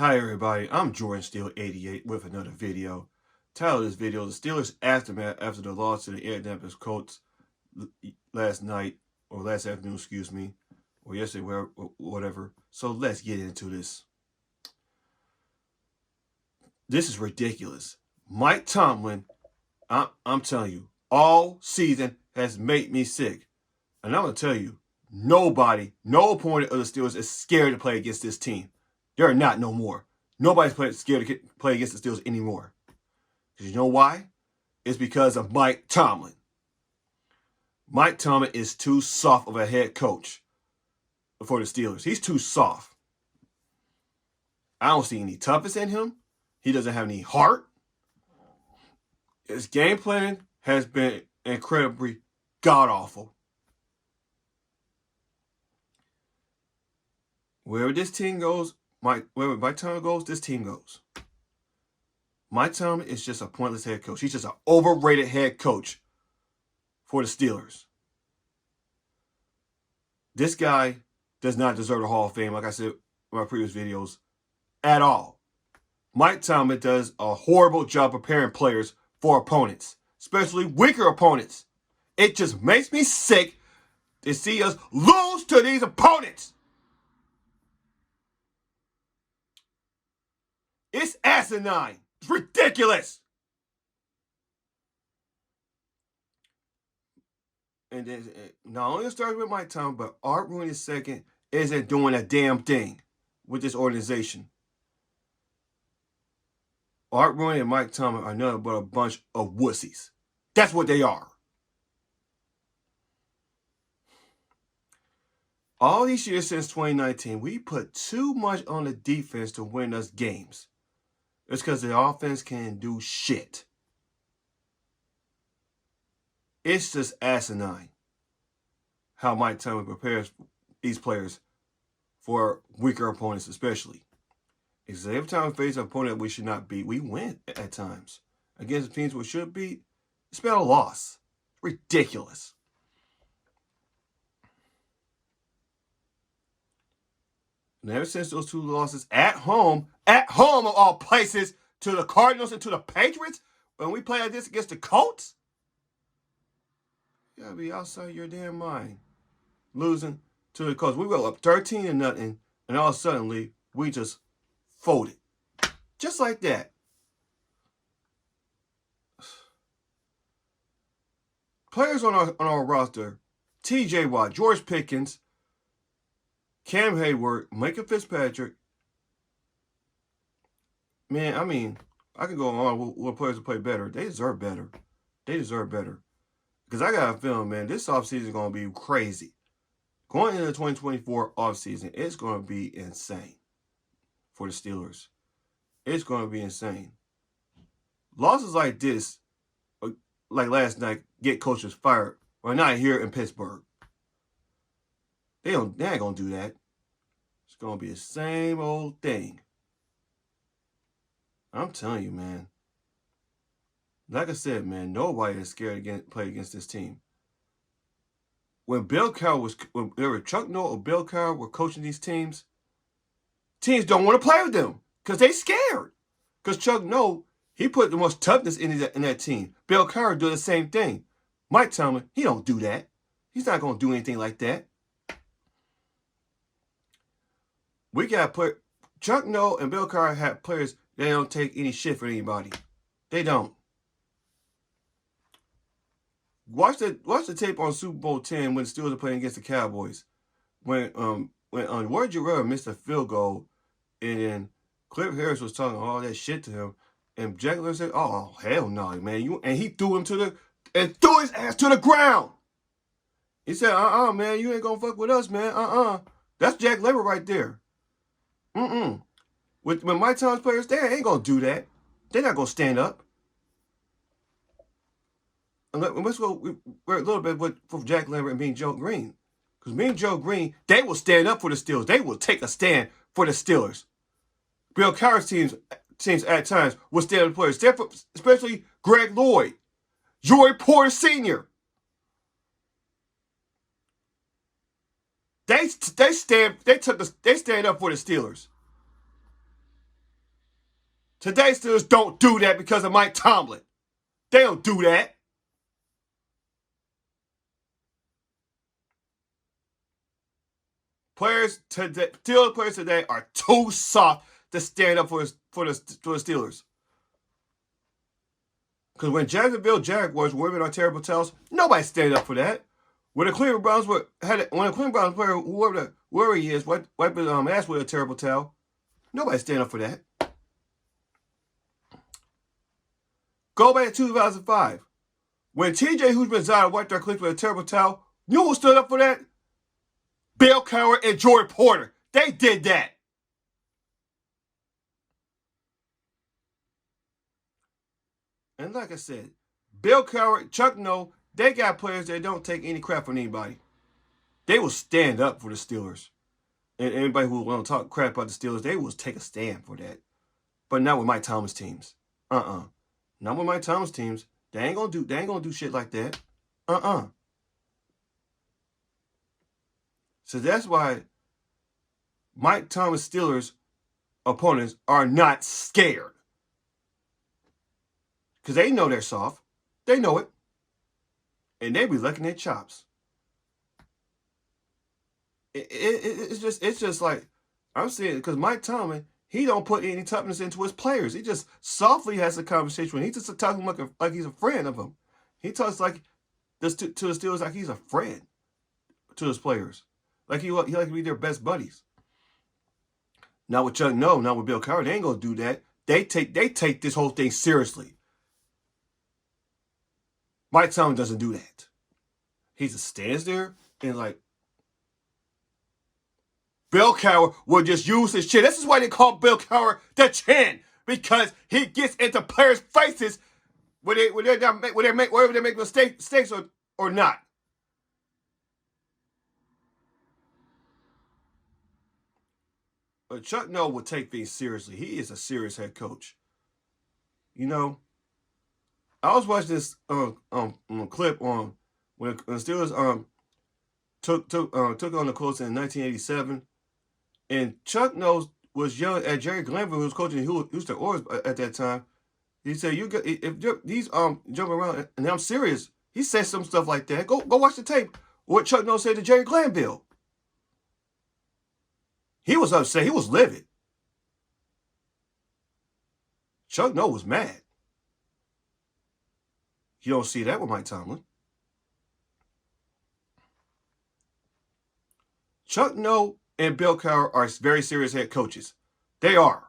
Hi everybody, I'm Jordan Steele 88 with another video. Title of this video, the Steelers aftermath after the loss to the Indianapolis Colts last night, or last afternoon, excuse me, or yesterday, whatever. So let's get into this. This is ridiculous. Mike Tomlin, I'm telling you, all season has made me sick. And I'm going to tell you, nobody, no opponent of the Steelers is scared to play against this team. They're not no more. Nobody's scared to play against the Steelers anymore. Because you know why? It's because of Mike Tomlin. Mike Tomlin is too soft of a head coach for the Steelers. He's too soft. I don't see any toughness in him. He doesn't have any heart. His game planning has been incredibly god-awful. Wherever this team goes, wherever Mike Tomlin goes, this team goes. Mike Tomlin is just a pointless head coach. He's just an overrated head coach for the Steelers. This guy does not deserve the Hall of Fame, like I said in my previous videos, at all. Mike Tomlin does a horrible job preparing players for opponents, especially weaker opponents. It just makes me sick to see us lose to these opponents. It's asinine. It's ridiculous. And then, not only it starts with Mike Tomlin, but Art Rooney II isn't doing a damn thing with this organization. Art Rooney and Mike Tomlin are nothing but a bunch of wussies. That's what they are. All these years since 2019, we put too much on the defense to win us games. It's because the offense can't do shit. It's just asinine how Mike Tomlin prepares these players for weaker opponents, especially. Because every time we face an opponent we should not beat, we win at times. Against the teams we should beat, it's been a loss. Ridiculous. And ever since those two losses at home of all places, to the Cardinals and to the Patriots, when we play like this against the Colts, you gotta be outside your damn mind. Losing to the Colts. We were up 13-0, and all of a sudden, we just folded. Just like that. Players on our roster, T.J. Watt, George Pickens, Cam Hayward, Micah Fitzpatrick. Man, I mean, I can go on with players who play better. They deserve better. They deserve better. Because I got a feeling, man, this offseason is going to be crazy. Going into the 2024 offseason, it's going to be insane for the Steelers. It's going to be insane. Losses like this, like last night, get coaches fired. Well, not here in Pittsburgh. They ain't going to do that. It's going to be the same old thing. I'm telling you, man. Like I said, man, nobody is scared to play against this team. When Chuck Noll or Bill Cowher were coaching these teams don't want to play with them because they scared. Because Chuck Noll, he put the most toughness in that team. Bill Cowher do the same thing. Mike Tomlin, he don't do that. He's not going to do anything like that. We got to put Chuck Noll and Bill Cowher have players. They don't take any shit from anybody. They don't. Watch the tape on Super Bowl 10 when the Steelers are playing against the Cowboys. When Would You Rather missed a field goal, and then Cliff Harris was talking all that shit to him, and Jack Leonard said, "Oh hell no, man!" And he threw him threw his ass to the ground. He said, man, you ain't gonna fuck with us, man. That's Jack Leonard right there. When Mike Tomlin's players, they ain't going to do that. They're not going to stand up. And let's go a little bit with Jack Leonard and Mean Joe Green. Because Mean Joe Green, they will stand up for the Steelers. They will take a stand for the Steelers. Bill Cowher's teams at times will stand up for players, especially Greg Lloyd, Joey Porter Sr. They stand up for the Steelers. Today's Steelers don't do that because of Mike Tomlin. They don't do that. Players today, Steelers players today are too soft to stand up for the Steelers. Because when Jacksonville Jaguars were women on terrible tales, nobody stand up for that. When the Cleveland Browns when the Cleveland Browns player, whoever he is, wipe his ass with a terrible towel, nobody stand up for that. Go back to 2005. When TJ Houshmandzadeh wiped their cleats with a terrible towel, you know who stood up for that? Bill Cowher and Jordan Porter. They did that. And like I said, Bill Cowher, Chuck Noll, they got players that don't take any crap from anybody. They will stand up for the Steelers. And anybody who want to talk crap about the Steelers, they will take a stand for that. But not with Mike Thomas teams. Not with Mike Thomas teams. They ain't gonna do shit like that. So that's why Mike Thomas Steelers opponents are not scared. Because they know they're soft. They know it. And they be licking their chops. It's just like, I'm saying, because Mike Tomlin, he don't put any toughness into his players. He just softly has a conversation with him. He just talking like he's a friend of them. He talks like this to the Steelers like he's a friend to his players. Like he like to be their best buddies. Now with Chuck Noll, now with Bill Cowher, they ain't gonna do that. They take this whole thing seriously. Mike Tomlin doesn't do that. He just stands there and like, Bill Cowher will just use his chin. This is why they call Bill Cowher the chin, because he gets into players' faces whether they make mistakes or not. But Chuck Noll will take things seriously. He is a serious head coach. You know, I was watching this clip on when the Steelers took on the Colts in 1987. And Chuck Noll was yelling at Jerry Glanville, who was coaching Houston Oilers at that time. He said, if these jumping around, and I'm serious, he said some stuff like that. Go watch the tape. What Chuck Noll said to Jerry Glanville. He was upset. He was livid. Chuck Noll was mad. You don't see that with Mike Tomlin. Chuck Noll and Bill Cowher are very serious head coaches. They are.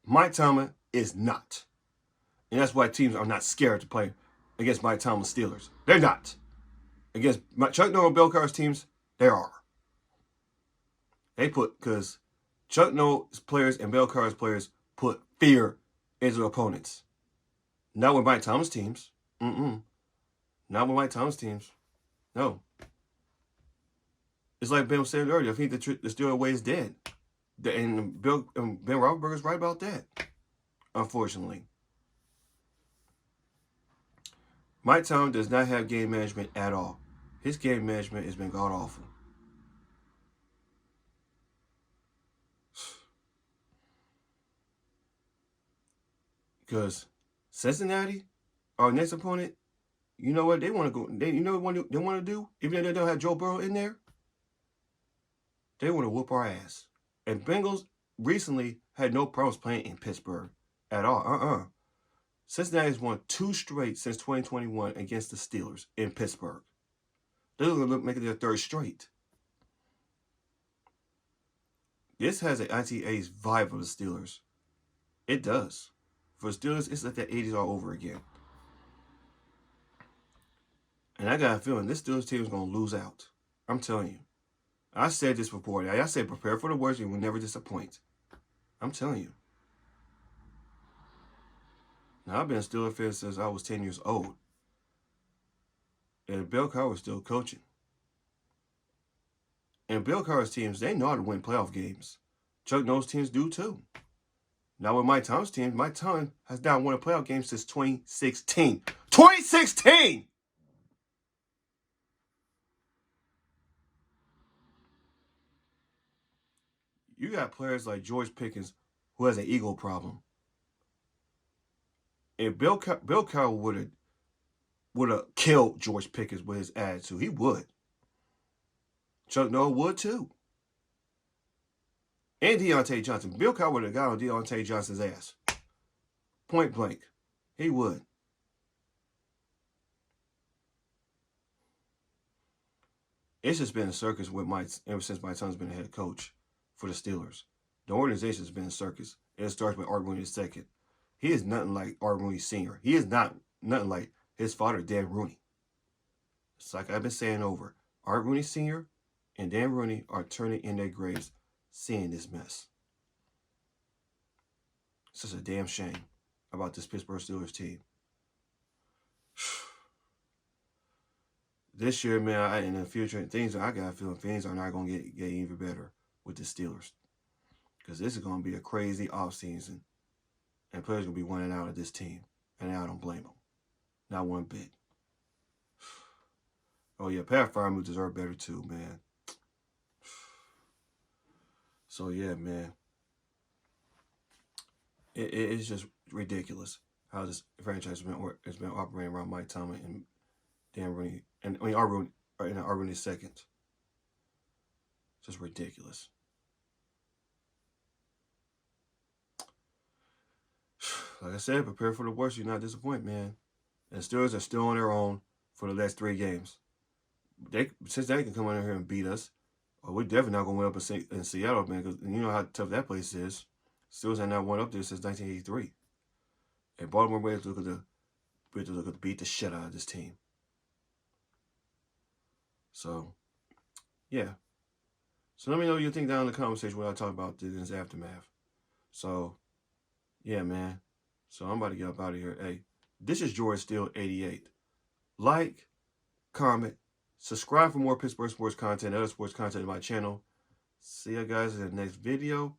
Mike Tomlin is not. And that's why teams are not scared to play against Mike Tomlin's Steelers. They're not. Against Chuck Noll and Bill Cowher's teams, they are. Because Chuck Noll's players and Bill Cowher's players put fear into opponents. Not with Mike Tomlin's teams. Not with Mike Tomlin's teams. No. It's like Ben was saying earlier. I think the Steelers way is dead. And Ben Roethlisberger's right about that, unfortunately. Mike Tomlin does not have game management at all. His game management has been god-awful. Because Cincinnati, our next opponent, you know what they want to go? You know what they want to do? Even though they don't have Joe Burrow in there, they want to whoop our ass. And Bengals recently had no problems playing in Pittsburgh at all. Cincinnati has won 2 straight since 2021 against the Steelers in Pittsburgh. They're going to make it their 3rd straight. This has an NCAA's vibe of the Steelers. It does. For the Steelers, it's like the 80s all over again. And I got a feeling this Steelers team is going to lose out. I'm telling you. I said this before. I said prepare for the worst and will never disappoint. I'm telling you. Now, I've been a Steelers fan since I was 10 years old. And Bill Cowher was still coaching. And Bill Cowher's teams, they know how to win playoff games. Chuck Noll's teams do too. Now with Mike Tomlin's team, Mike Tomlin has not won a playoff game since 2016. 2016! You got players like George Pickens who has an ego problem. If Bill Cowher would have killed George Pickens with his attitude, he would. Chuck Noll would too. And Deontay Johnson. Bill Cowher would have got on Deontay Johnson's ass. Point blank. He would. It's just been a circus with ever since Mike Tomlin's been the head coach for the Steelers. The organization has been a circus. And it starts with Art Rooney II. He is nothing like Art Rooney Sr. He is nothing like his father, Dan Rooney. It's like I've been saying over. Art Rooney Sr. and Dan Rooney are turning in their graves seeing this mess. It's just a damn shame about this Pittsburgh Steelers team. This year, man, in the future, I got a feeling things are not going to get even better with the Steelers. Because this is going to be a crazy offseason. And players going to be wanting out of this team. And I don't blame them. Not one bit. Oh, yeah, Pat Freiermuth deserves better too, man. So, yeah, man. It's just ridiculous how this franchise has been operating around Mike Tomlin and Dan Rooney. Art Rooney second. Just ridiculous. Like I said, prepare for the worst. You're not disappointed, man. And the Steelers are still on their own for the last 3 games. Since they can come in here and beat us, we're definitely not going to win up in Seattle, man, because you know how tough that place is. Steelers have not won up there since 1983. And Baltimore we have to look at the beat the shit out of this team. So, yeah. So let me know what you think down in the comment section when I talk about this aftermath. So, yeah, man. So I'm about to get up out of here. Hey, this is George Steele 88. Like, comment, subscribe for more Pittsburgh sports content, other sports content on my channel. See you guys in the next video.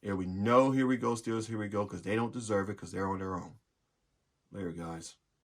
Here we go, Steelers, here we go, because they don't deserve it, because they're on their own. Later, guys.